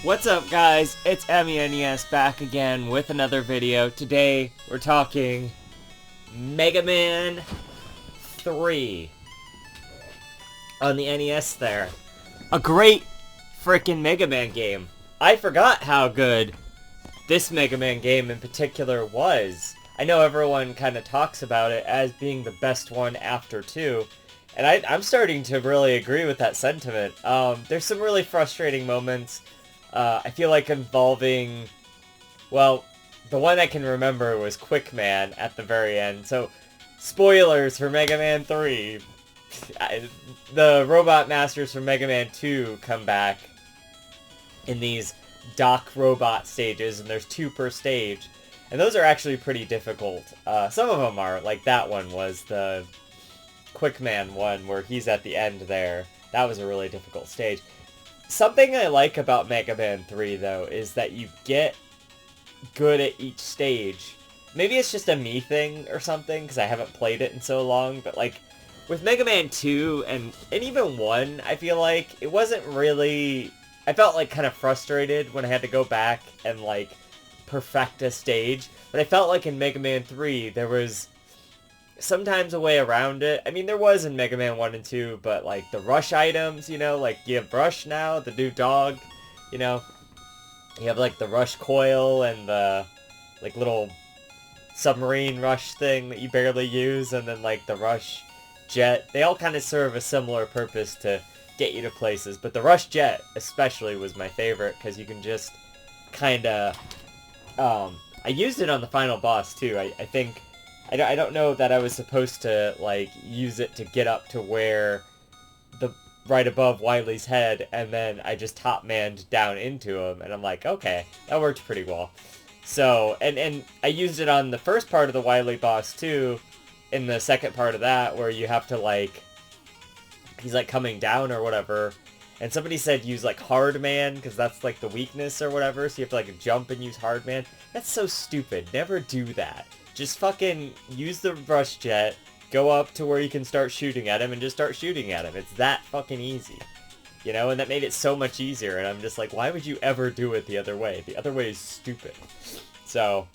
What's up, guys? It's EmiNES back again with another video. Today we're talking Megaman 3 on the NES there. A great freaking Mega Man game. I forgot how good this Mega Man game in particular was. I know everyone kind of talks about it as being the best one after 2, and I'm starting to really agree with that sentiment. There's some really frustrating moments. I feel like involving, well, the one I can remember was Quickman at the very end. So, spoilers for Mega Man 3. The Robot Masters from Mega Man 2 come back in these Doc Robot stages, and there's 2 per stage. And those are actually pretty difficult. Some of them are, like that one was the Quickman one where he's at the end there. That was a really difficult stage. Something I like about Mega Man 3, though, is that you get good at each stage. Maybe it's just a me thing or something, because I haven't played it in so long, but, like, with Mega Man 2 and even 1, I feel like it wasn't really... I felt, like, kind of frustrated when I had to go back and, like, perfect a stage, but I felt like in Mega Man 3, there was sometimes a way around it. I mean, there was in Mega Man 1 and 2, but, like, the rush items, you know, like, you have Rush now, the new dog, you know, you have, like, the Rush coil and the, like, little submarine Rush thing that you barely use, and then, like, the Rush jet. They all kind of serve a similar purpose to get you to places, but the Rush jet, especially, was my favorite, because you can just kind of, I used it on the final boss, too. I think... I don't know that I was supposed to, like, use it to get up to where right above Wily's head, and then I just top-manned down into him, and I'm like, okay, that worked pretty well. So, and I used it on the first part of the Wily boss, too, in the second part of that, where you have to, like, he's, like, coming down or whatever, and somebody said use, like, Hard Man, because that's, like, the weakness or whatever, so you have to, like, jump and use Hard Man. That's so stupid. Never do that. Just fucking use the rush jet, go up to where you can start shooting at him, and just start shooting at him. It's that fucking easy. You know, and that made it so much easier, and I'm just like, why would you ever do it the other way? The other way is stupid. So,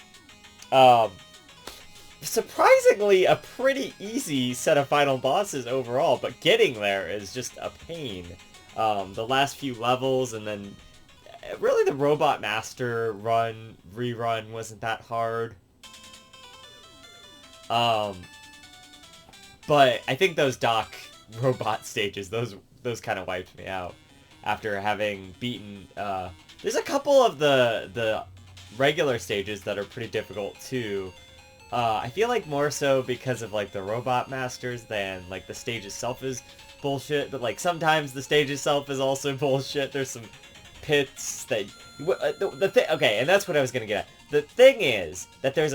surprisingly, a pretty easy set of final bosses overall, but getting there is just a pain. The last few levels, and then, really the Robot Master rerun wasn't that hard. But I think those Doc robot stages, those kind of wiped me out after having beaten, there's a couple of the regular stages that are pretty difficult too. I feel like more so because of, like, the Robot Masters than, like, the stage itself is bullshit, but, like, sometimes the stage itself is also bullshit. There's some pits that, okay, and that's what I was gonna get at. The thing is that there's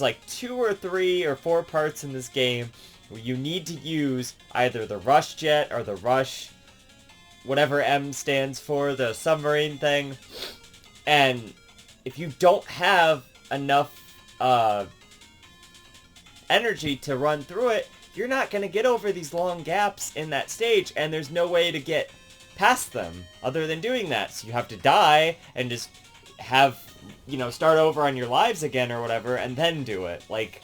like 2 or 3 or 4 parts in this game where you need to use either the Rush Jet or the Rush, whatever M stands for, the submarine thing. And if you don't have enough energy to run through it, you're not going to get over these long gaps in that stage, and there's no way to get past them other than doing that. So you have to die and just have, you know, start over on your lives again or whatever, and then do it. Like,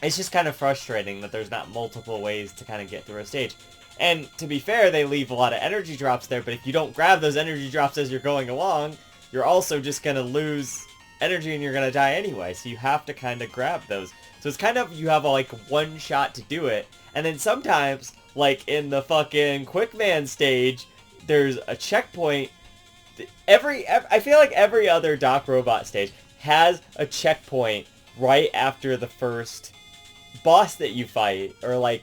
it's just kind of frustrating that there's not multiple ways to kind of get through a stage. And to be fair, they leave a lot of energy drops there, but if you don't grab those energy drops as you're going along, you're also just going to lose energy and you're going to die anyway, so you have to kind of grab those. So it's kind of, you have like one shot to do it, and then sometimes, like in the fucking Quickman stage, there's a checkpoint. I feel like every other Doc Robot stage has a checkpoint right after the first boss that you fight, or like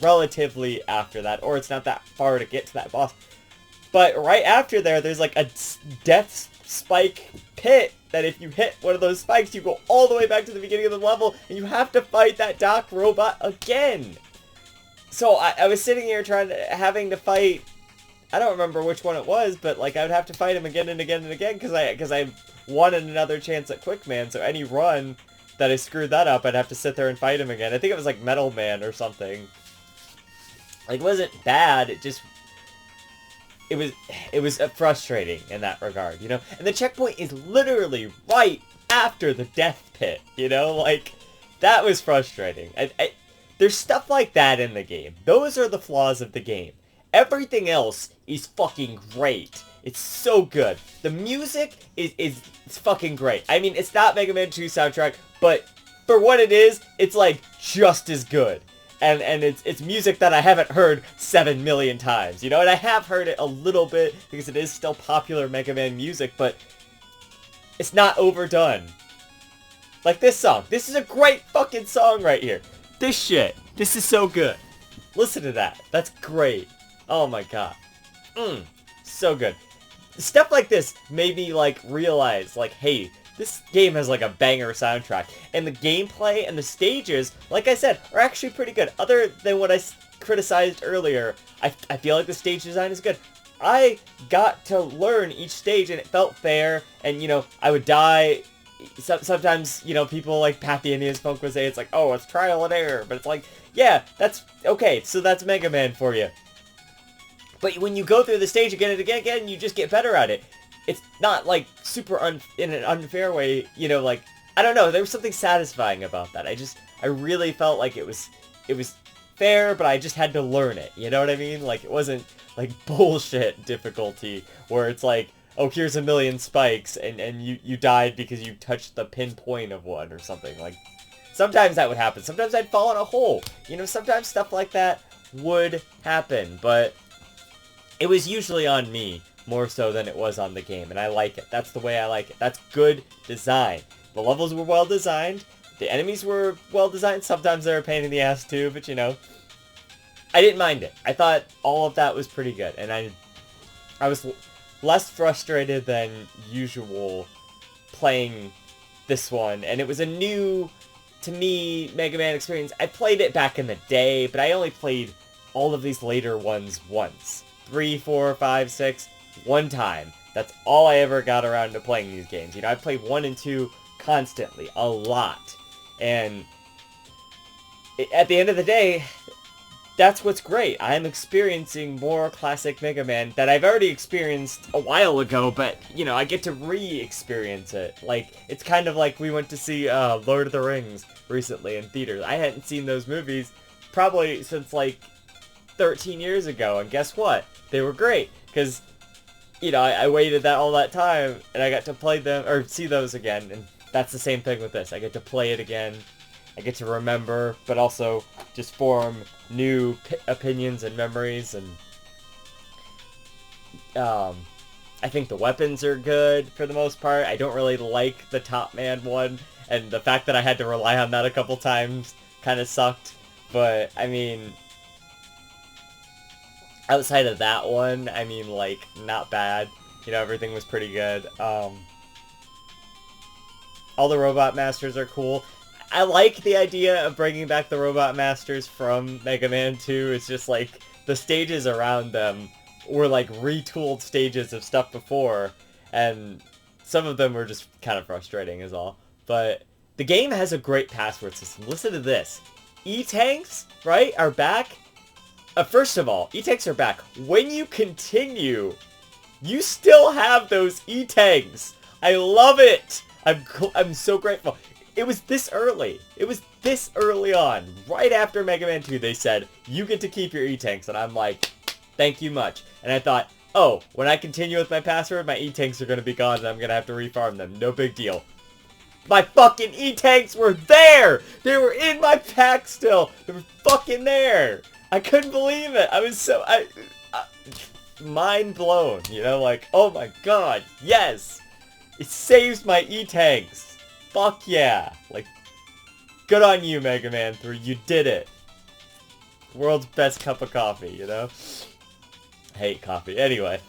relatively after that, or it's not that far to get to that boss. But right after there's like a death spike pit that if you hit one of those spikes, you go all the way back to the beginning of the level, and you have to fight that Doc Robot again. So I was sitting here having to fight, I don't remember which one it was, but, like, I would have to fight him again and again and again, because I wanted another chance at Quickman, so any run that I screwed that up, I'd have to sit there and fight him again. I think it was, like, Metal Man or something. Like, it wasn't bad, it was frustrating in that regard, you know? And the checkpoint is literally right after the death pit, you know? Like, that was frustrating. There's stuff like that in the game. Those are the flaws of the game. Everything else is fucking great. It's so good. The music is fucking great. I mean, it's not Mega Man 2 soundtrack, but for what it is, it's like just as good. And it's music that I haven't heard 7 million times, you know? And I have heard it a little bit because it is still popular Mega Man music, but it's not overdone. Like this song. This is a great fucking song right here. This shit. This is so good. Listen to that. That's great. Oh my god. So good. Stuff like this made me, like, realize, like, hey, this game has, like, a banger soundtrack. And the gameplay and the stages, like I said, are actually pretty good. Other than what I criticized earlier, I feel like the stage design is good. I got to learn each stage, and it felt fair. And, you know, I would die. Sometimes, you know, people like Pat the Indian Funk would say it's like, oh, it's trial and error. But it's like, yeah, that's, okay, so that's Mega Man for you. But when you go through the stage again and again, you just get better at it. It's not, like, super in an unfair way, you know, like, I don't know, there was something satisfying about that. I really felt like it was fair, but I just had to learn it, you know what I mean? Like, it wasn't, like, bullshit difficulty, where it's like, oh, here's a million spikes, and you died because you touched the pinpoint of one, or something, like, sometimes that would happen. Sometimes I'd fall in a hole, you know, sometimes stuff like that would happen, but it was usually on me, more so than it was on the game, and I like it. That's the way I like it. That's good design. The levels were well designed, the enemies were well designed, sometimes they were a pain in the ass too, but you know, I didn't mind it. I thought all of that was pretty good, and I was less frustrated than usual playing this one, and it was a new, to me, Mega Man experience. I played it back in the day, but I only played all of these later ones once. 3, 4, 5, 6, one time. That's all I ever got around to playing these games. You know, I played 1 and 2 constantly, a lot. And at the end of the day, that's what's great. I'm experiencing more classic Mega Man that I've already experienced a while ago, but, you know, I get to re-experience it. Like, it's kind of like we went to see Lord of the Rings recently in theaters. I hadn't seen those movies probably since, like, 13 years ago, and guess what? They were great, because, you know, I waited all that time, and I got to play them, or see those again, and that's the same thing with this. I get to play it again, I get to remember, but also just form new opinions and memories, and I think the weapons are good for the most part. I don't really like the Top Man one, and the fact that I had to rely on that a couple times kind of sucked, but, I mean, outside of that one, I mean, like, not bad. You know, everything was pretty good. All the Robot Masters are cool. I like the idea of bringing back the Robot Masters from Mega Man 2. It's just, like, the stages around them were, like, retooled stages of stuff before, and some of them were just kind of frustrating is all. But the game has a great password system. Listen to this. E-Tanks, right, are back. First of all, E-Tanks are back. When you continue, you still have those E-Tanks. I love it. I'm so grateful. It was this early. It was this early on. Right after Mega Man 2, they said, you get to keep your E-Tanks. And I'm like, thank you much. And I thought, oh, when I continue with my password, my E-Tanks are going to be gone and I'm going to have to refarm them. No big deal. My fucking E-Tanks were there! They were in my pack still. They were fucking there. I couldn't believe it. I was so, mind blown, you know, like, oh my god, yes! It saves my E-Tanks. Fuck yeah. Like, good on you, Mega Man 3, you did it. World's best cup of coffee, you know? I hate coffee. Anyway,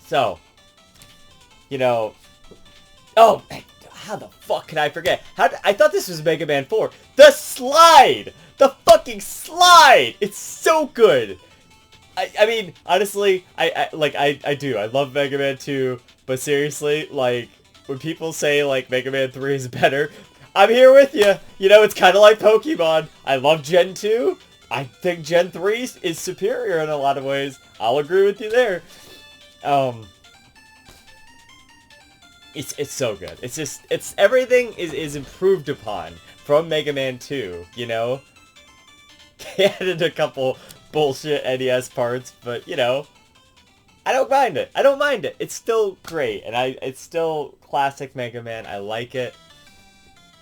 so, you know, oh, how the fuck can I forget? I thought this was Mega Man 4. The slide! The fucking slide! It's so good! I mean, honestly, I do. I love Mega Man 2, but seriously, like, when people say, like, Mega Man 3 is better, I'm here with you. You know, it's kind of like Pokemon. I love Gen 2. I think Gen 3 is superior in a lot of ways. I'll agree with you there. It's so good. It's just, everything is improved upon from Mega Man 2, you know? They added a couple bullshit NES parts, but, you know, I don't mind it. I don't mind it. It's still great, and it's still classic Mega Man. I like it.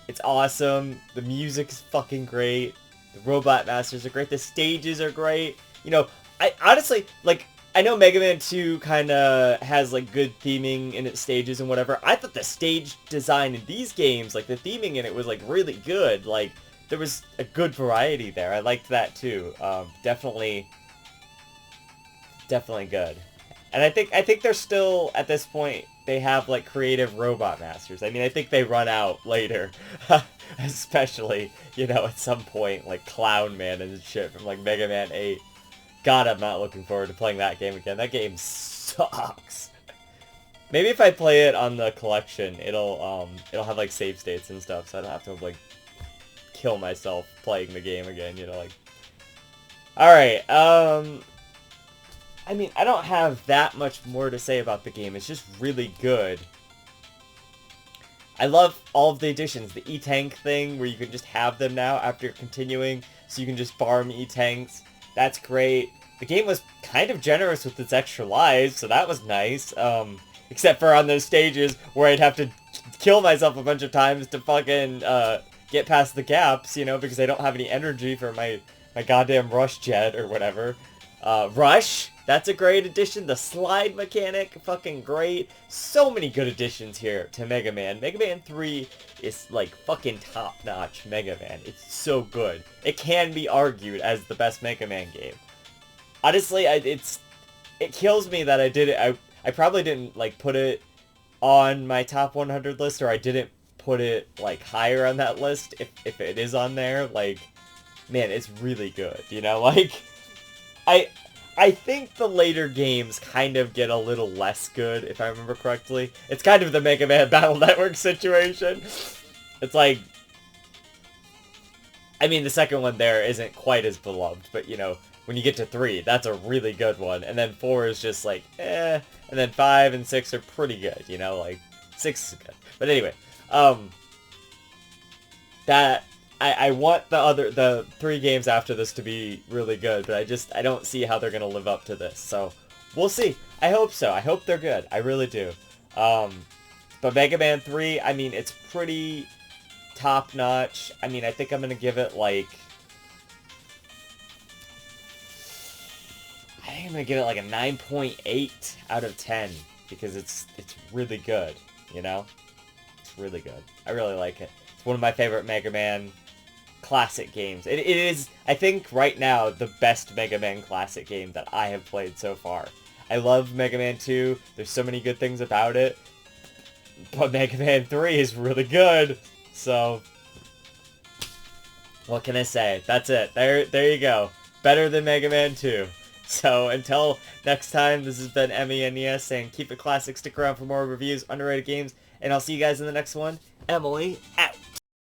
It's awesome. The music's fucking great. The Robot Masters are great. The stages are great. You know, I honestly, like, I know Mega Man 2 kind of has, like, good theming in its stages and whatever. I thought the stage design in these games, like, the theming in it was, like, really good. Like, there was a good variety there. I liked that, too. Definitely good. And I think they're still, at this point, they have, like, creative Robot Masters. I mean, I think they run out later. Especially, you know, at some point, like, Clown Man and shit from, like, Mega Man 8. God, I'm not looking forward to playing that game again. That game sucks. Maybe if I play it on the collection, it'll have, like, save states and stuff, so I don't have to, like, kill myself playing the game again, you know, like... Alright, I mean, I don't have that much more to say about the game. It's just really good. I love all of the additions. The E-Tank thing, where you can just have them now after continuing, so you can just farm E-Tanks. That's great. The game was kind of generous with its extra lives, so that was nice. Except for on those stages where I'd have to kill myself a bunch of times to fucking get past the gaps, you know, because I don't have any energy for my goddamn Rush Jet or whatever. Rush, that's a great addition. The slide mechanic, fucking great. So many good additions here to Mega Man. Mega Man 3 is, like, fucking top-notch Mega Man. It's so good. It can be argued as the best Mega Man game. Honestly, it kills me that I did it. I probably didn't, like, put it on my top 100 list, or I didn't put it, like, higher on that list, if it is on there. Like, man, it's really good, you know? Like, I think the later games kind of get a little less good, if I remember correctly. It's kind of the Mega Man Battle Network situation. It's like... I mean, the second one there isn't quite as beloved, but, you know, when you get to 3, that's a really good one. And then 4 is just like, eh. And then 5 and 6 are pretty good, you know? Like, 6 is good. But anyway, I want the 3 games after this to be really good, but I don't see how they're gonna live up to this. So, we'll see. I hope so. I hope they're good. I really do. But Mega Man 3, I mean, it's pretty top-notch. I mean, I think I'm gonna give it, like... I think I'm gonna give it, like, a 9.8 out of 10, because it's really good, you know? It's really good. I really like it. It's one of my favorite Mega Man classic games. It is, I think, right now, the best Mega Man classic game that I have played so far. I love Mega Man 2. There's so many good things about it. But Mega Man 3 is really good. So, what can I say? That's it. There you go. Better than Mega Man 2. So, until next time, this has been EmiNES saying keep it classic, stick around for more reviews, underrated games, and I'll see you guys in the next one. Emily, out!